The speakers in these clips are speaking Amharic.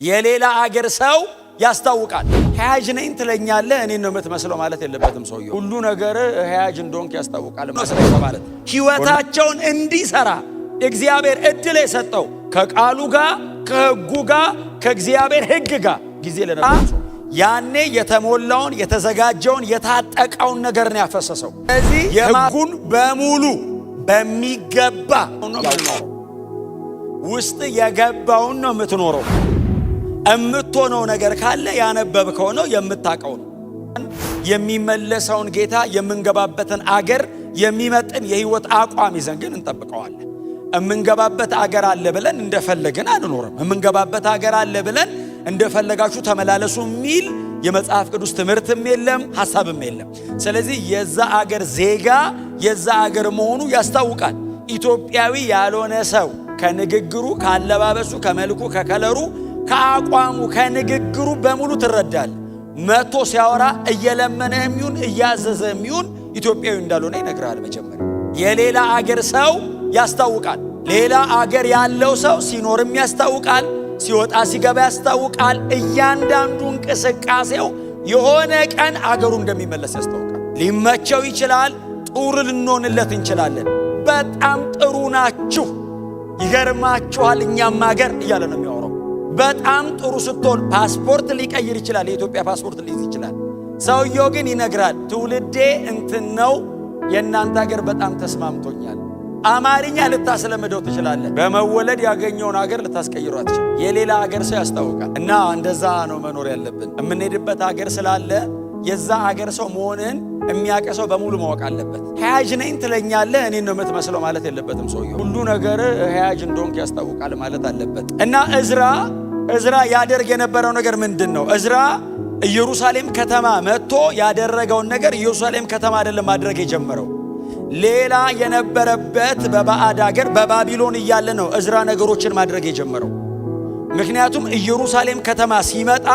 የሌላ አገር ሰው ያስታውቃል። ሐያጅ ነኝ ትለኛለህ እኔን ነው የምትመስለው ማለት የለበትም። ሰውየው ሁሉ ነገር ሐያጅ እንደሆንክ ያስታውቃል ማለት ህይወታቸውን እንዲሰራ እግዚአብሔር እድል የሰጠው ከቃሉ ጋር ከሕጉ ጋር ከእግዚአብሔር ሕግ ጋር ጊዜ ለነበረው ያኔ የተሞላውን የተዘጋጀውን የታጠቀውን ነገር ነው ያፈሰሰው። ስለዚህ የሕጉን በሙሉ በሚገባ ነው ውስጥ የገባውን ነው የምትኖረው። እምትሆነው ነገር ካለ ያነበብከው ነው የምታቀው ነው። የሚመለሰውን ጌታ የምንገባበትን አገር የሚመጥን የህይወት አቋም ይዘን ግን እንጠብቀዋለን። እምንገባበት አገር አለ ብለን እንደፈለግን አንኖርም። እምንገባበት አገር አለ ብለን እንደፈለጋችሁ ተመላለሱ የሚል የመጽሐፍ ቅዱስ ትምህርትም የለም ሐሳብም የለም። ስለዚህ የዛ አገር ዜጋ የዛ አገር መሆኑ ያስታውቃል። ኢትዮጵያዊ ያልሆነ ሰው ከንግግሩ ካለባበሱ ከመልኩ ከከለሩ ከአቋሙ ከንግግሩ በሙሉ ትረዳል። መቶ ሲያወራ እየለመነህም ይሁን እያዘዘህም ይሁን ኢትዮጵያዊ እንዳልሆነ ይነግራል። መጀመሪያ የሌላ አገር ሰው ያስታውቃል። ሌላ አገር ያለው ሰው ሲኖርም ያስታውቃል፣ ሲወጣ ሲገባ ያስታውቃል። እያንዳንዱ እንቅስቃሴው የሆነ ቀን አገሩ እንደሚመለስ ያስታውቃል። ሊመቸው ይችላል፣ ጥሩ ልንሆንለት እንችላለን። በጣም ጥሩ ናችሁ፣ ይገርማችኋል፣ እኛም አገር እያለ ነው የሚያወራው። በጣም ጥሩ ስትሆን ፓስፖርት ሊቀይር ይችላል፣ የኢትዮጵያ ፓስፖርት ሊይዝ ይችላል። ሰውየው ግን ይነግራል፣ ትውልዴ እንትን ነው፣ የእናንተ አገር በጣም ተስማምቶኛል። አማርኛ ልታስለምደው ትችላለህ፣ በመወለድ ያገኘውን አገር ልታስቀይረው አትችልም። የሌላ አገር ሰው ያስታውቃል። እና እንደዛ ነው መኖር ያለብን። የምንሄድበት አገር ስላለ የዛ አገር ሰው መሆንን የሚያቀሰው በሙሉ ማወቅ አለበት። ሐያጅ ነኝ ትለኛለህ እኔን ነው የምትመስለው ማለት የለበትም። ሰውየው ሁሉ ነገር ሐያጅ እንደሆንክ ያስታውቃል ማለት አለበት። እና እዝራ ያደርግ የነበረው ነገር ምንድን ነው? እዝራ ኢየሩሳሌም ከተማ መጥቶ ያደረገውን ነገር ኢየሩሳሌም ከተማ አይደለም ማድረግ የጀመረው። ሌላ የነበረበት በባዕድ አገር በባቢሎን እያለ ነው እዝራ ነገሮችን ማድረግ የጀመረው። ምክንያቱም ኢየሩሳሌም ከተማ ሲመጣ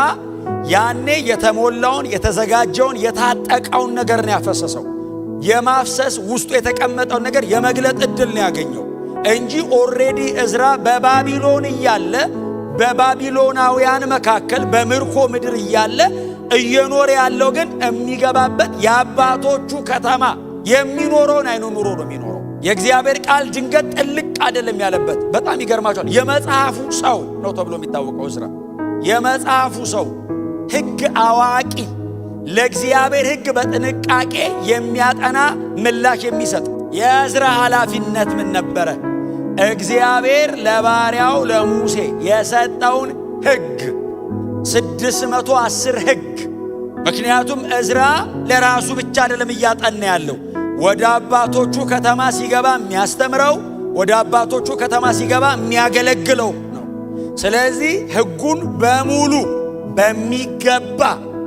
ያኔ የተሞላውን የተዘጋጀውን የታጠቀውን ነገር ነው ያፈሰሰው። የማፍሰስ ውስጡ የተቀመጠውን ነገር የመግለጥ እድል ነው ያገኘው እንጂ ኦሬዲ እዝራ በባቢሎን እያለ በባቢሎናውያን መካከል በምርኮ ምድር እያለ እየኖረ ያለው ግን የሚገባበት የአባቶቹ ከተማ የሚኖረውን አይኑ ኑሮ ነው የሚኖረው። የእግዚአብሔር ቃል ድንገት ጥልቅ አይደለም ያለበት። በጣም ይገርማቸዋል። የመጽሐፉ ሰው ነው ተብሎ የሚታወቀው እዝራ የመጽሐፉ ሰው ሕግ አዋቂ፣ ለእግዚአብሔር ሕግ በጥንቃቄ የሚያጠና ምላሽ የሚሰጥ። የእዝራ ኃላፊነት ምን ነበረ? እግዚአብሔር ለባሪያው ለሙሴ የሰጠውን ሕግ 610 ሕግ። ምክንያቱም እዝራ ለራሱ ብቻ አይደለም እያጠና ያለው፣ ወደ አባቶቹ ከተማ ሲገባ የሚያስተምረው፣ ወደ አባቶቹ ከተማ ሲገባ የሚያገለግለው ነው። ስለዚህ ሕጉን በሙሉ በሚገባ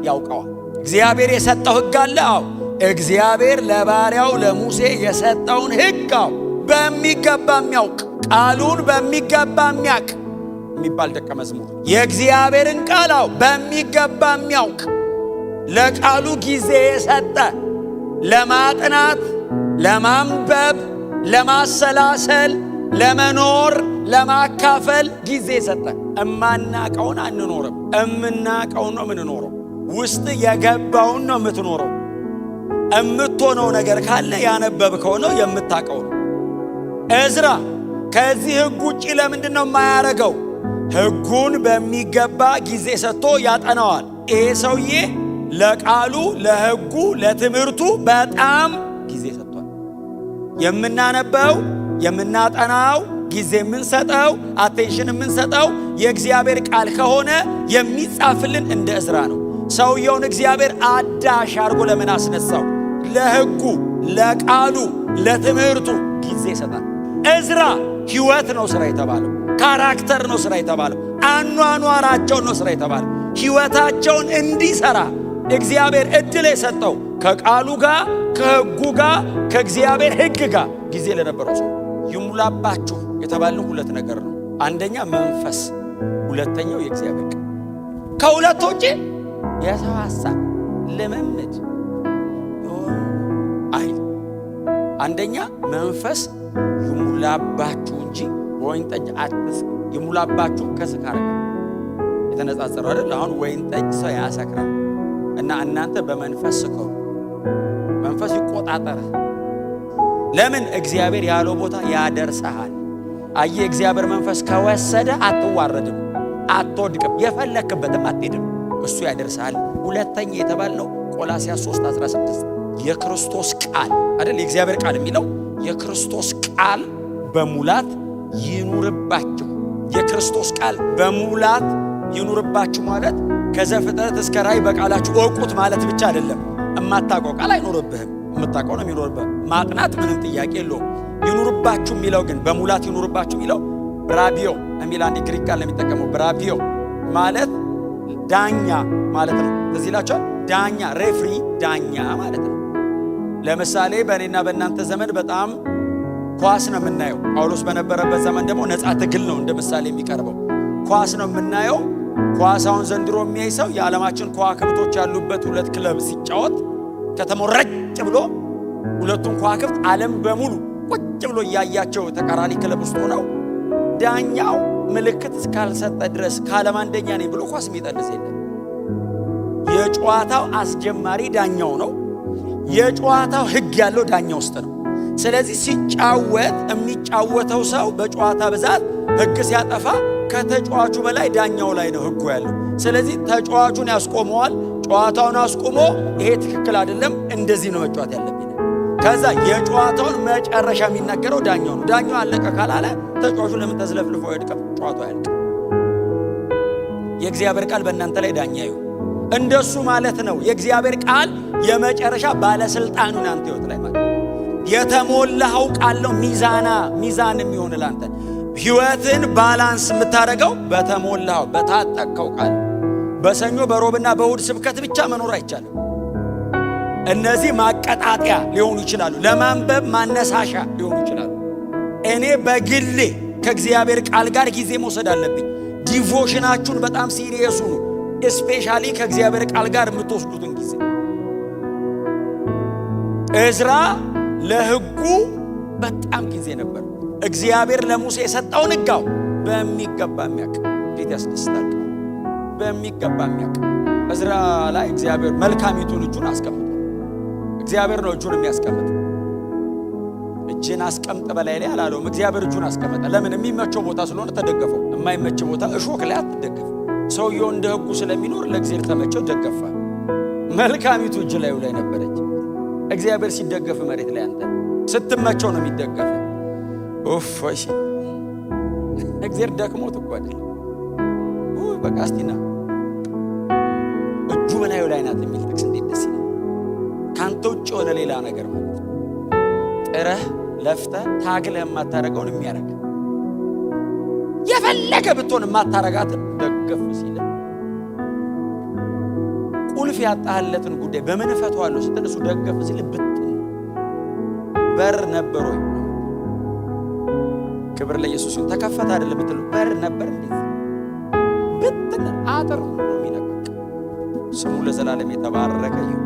ያውቀዋል። እግዚአብሔር የሰጠው ሕግ አለ። አዎ እግዚአብሔር ለባሪያው ለሙሴ የሰጠውን ሕግ በሚገባ የሚያውቅ፣ ቃሉን በሚገባ የሚያውቅ የሚባል ደቀ መዝሙር። የእግዚአብሔርን ቃል በሚገባ የሚያውቅ፣ ለቃሉ ጊዜ የሰጠ፣ ለማጥናት፣ ለማንበብ፣ ለማሰላሰል፣ ለመኖር፣ ለማካፈል ጊዜ የሰጠ። እማናቀውን አንኖርም፣ እምናቀውን ነው የምንኖረው። ውስጥ የገባውን ነው የምትኖረው። እምትሆነው ነገር ካለ ያነበብከው ነው የምታቀው ነው። እዝራ ከዚህ ሕግ ውጪ ለምንድን ነው የማያረገው? ሕጉን በሚገባ ጊዜ ሰጥቶ ያጠናዋል። ይሄ ሰውዬ ለቃሉ ለሕጉ ለትምህርቱ በጣም ጊዜ ሰጥቷል። የምናነበው የምናጠናው ጊዜ የምንሰጠው አቴንሽን የምንሰጠው የእግዚአብሔር ቃል ከሆነ የሚጻፍልን እንደ እዝራ ነው። ሰውየውን እግዚአብሔር አዳሽ አድርጎ ለምን አስነሳው? ለሕጉ ለቃሉ ለትምህርቱ ጊዜ ይሰጣል። እዝራ ሕይወት ነው ስራ የተባለው፣ ካራክተር ነው ስራ የተባለው፣ አኗኗራቸውን ነው ስራ የተባለው። ሕይወታቸውን እንዲሰራ እግዚአብሔር እድል የሰጠው ከቃሉ ጋር ከሕጉ ጋር ከእግዚአብሔር ሕግ ጋር ጊዜ ለነበረው ሰው። ይሙላባችሁ የተባለው ሁለት ነገር ነው። አንደኛ መንፈስ፣ ሁለተኛው የእግዚአብሔር ቃል። ከሁለት ውጪ የሰው ሐሳብ ልምምድ አይል። አንደኛ መንፈስ ይሙላባችሁ እንጂ ወይን ጠጅ አትስከሩ። ይሙላባችሁ ከስካር የተነጻጸረው አይደል? አሁን ወይን ጠጅ ሰው ያሰክራል እና እናንተ በመንፈስ ስከሩ፣ መንፈስ ይቆጣጠር። ለምን? እግዚአብሔር ያለው ቦታ ያደርሰሃል። አየህ፣ እግዚአብሔር መንፈስ ከወሰደ አትዋረድም፣ አትወድቅም፣ የፈለክበትም አትሄድም፣ እሱ ያደርሰሃል። ሁለተኛ የተባለው ቆላስይስ 3:16 የክርስቶስ ቃል አይደል? የእግዚአብሔር ቃል የሚለው የክርስቶስ ቃል በሙላት ይኑርባችሁ። የክርስቶስ ቃል በሙላት ይኑርባችሁ ማለት ከዘፍጥረት እስከ ራእይ በቃላችሁ እወቁት ማለት ብቻ አይደለም። እማታውቀው ቃል አይኖርብህም፣ የምታውቀው ነው የሚኖርብህ። ማጥናት ምንም ጥያቄ የለውም። ይኑርባችሁ የሚለው ግን በሙላት ይኑርባችሁ የሚለው ብራቢዮ የሚል አንድ ግሪክ ቃል ነው የሚጠቀመው። ብራቢዮ ማለት ዳኛ ማለት ነው። ትዝ ይላችኋል? ዳኛ ሬፍሪ፣ ዳኛ ማለት ነው። ለምሳሌ በእኔና በእናንተ ዘመን በጣም ኳስ ነው የምናየው። ጳውሎስ በነበረበት ዘመን ደግሞ ነፃ ትግል ነው እንደ ምሳሌ የሚቀርበው። ኳስ ነው የምናየው። ኳሳውን ዘንድሮ የሚያይ ሰው የዓለማችን ከዋክብቶች ያሉበት ሁለት ክለብ ሲጫወት ከተማው ረጭ ብሎ ሁለቱን ከዋክብት ዓለም በሙሉ ቁጭ ብሎ እያያቸው ተቃራኒ ክለብ ውስጥ ሆነው ዳኛው ምልክት እስካልሰጠ ድረስ ከዓለም አንደኛ ነኝ ብሎ ኳስ የሚጠልስ የለም። የጨዋታው አስጀማሪ ዳኛው ነው። የጨዋታው ሕግ ያለው ዳኛ ውስጥ ነው። ስለዚህ ሲጫወት የሚጫወተው ሰው በጨዋታ ብዛት ሕግ ሲያጠፋ ከተጫዋቹ በላይ ዳኛው ላይ ነው ሕጉ ያለው። ስለዚህ ተጫዋቹን ያስቆመዋል። ጨዋታውን አስቆሞ ይሄ ትክክል አይደለም፣ እንደዚህ ነው መጫወት ያለብኝ። ከዛ የጨዋታውን መጨረሻ የሚናገረው ዳኛው ነው። ዳኛው አለቀ ካላለ ተጫዋቹ ለምን ተዝለፍልፎ አይወድቅም? ጨዋታው አያልቅም። የእግዚአብሔር ቃል በእናንተ ላይ ዳኛ ይሁን። እንደሱ ማለት ነው። የእግዚአብሔር ቃል የመጨረሻ ባለስልጣኑ እናንተ ህይወት ላይ ማለት የተሞላው ቃል ነው። ሚዛን የሚሆን ላንተ ህይወትን ባላንስ የምታደርገው በተሞላው በታጠቀው ቃል። በሰኞ በሮብና በእሁድ ስብከት ብቻ መኖር አይቻልም። እነዚህ ማቀጣጠያ ሊሆኑ ይችላሉ፣ ለማንበብ ማነሳሻ ሊሆኑ ይችላሉ። እኔ በግሌ ከእግዚአብሔር ቃል ጋር ጊዜ መውሰድ አለብኝ። ዲቮሽናችሁን በጣም ሲሪየሱ ነው። እስፔሻሊ ከእግዚአብሔር ቃል ጋር የምትወስዱትን ጊዜ። ዕዝራ ለሕጉ በጣም ጊዜ ነበር። እግዚአብሔር ለሙሴ የሰጠውን ሕጋው በሚገባ የሚያውቅ እንዴት ያስደስታል! በሚገባ የሚያውቅ ዕዝራ ላይ እግዚአብሔር መልካሚቱን እጁን አስቀምጧል። እግዚአብሔር ነው እጁን የሚያስቀምጥ። እጅን አስቀምጥ በላይ ላይ አላለውም። እግዚአብሔር እጁን አስቀመጠ። ለምን? የሚመቸው ቦታ ስለሆነ ተደገፈው። የማይመች ቦታ እሾክ ላይ አትደገፍ። ሰውየው እንደ ሕጉ ስለሚኖር ለእግዚአብሔር ተመቸው፣ ደገፋ። መልካሚቱ እጅ ላይ ነበረች። እግዚአብሔር ሲደገፍ መሬት ላይ አንተ ስትመቸው ነው የሚደገፍ። ኦፍሽ እግዚአብሔር ደክሞት እኮ አይደለም። በቃ እስቲና እጁ በላዩ ላይ ናት የሚል ጥቅስ እንዴት ደስ ይላል! ካንተ ውጭ የሆነ ሌላ ነገር ማለት ነው። ጥረህ ለፍተህ ታግለህ የማታረገውን የሚያረግ የፈለገ ብትሆን የማታረጋትን ደገፍ ሲል ቁልፍ ያጣህለትን ጉዳይ በምን እፈታዋለሁ ስትል እሱ ደገፍ ሲል ብትን በር ነበር ወይ? ክብር ለኢየሱስ ይሁን። ተከፈተ አይደለም ብትሉ በር ነበር እንዴ? ብትን አጥር ነው የሚነቀቅ። ስሙ ለዘላለም የተባረከ ይሁን።